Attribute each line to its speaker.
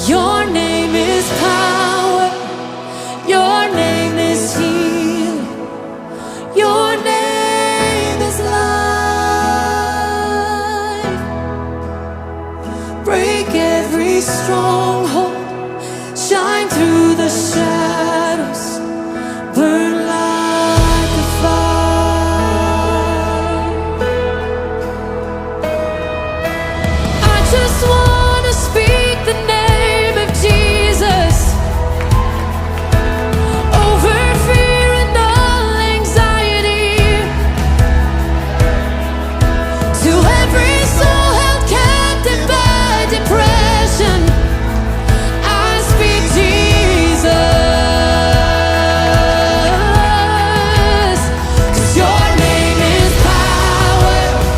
Speaker 1: Your name is power. Your name is healing. Your name is life. Break every stronghold. Shine through the shadows.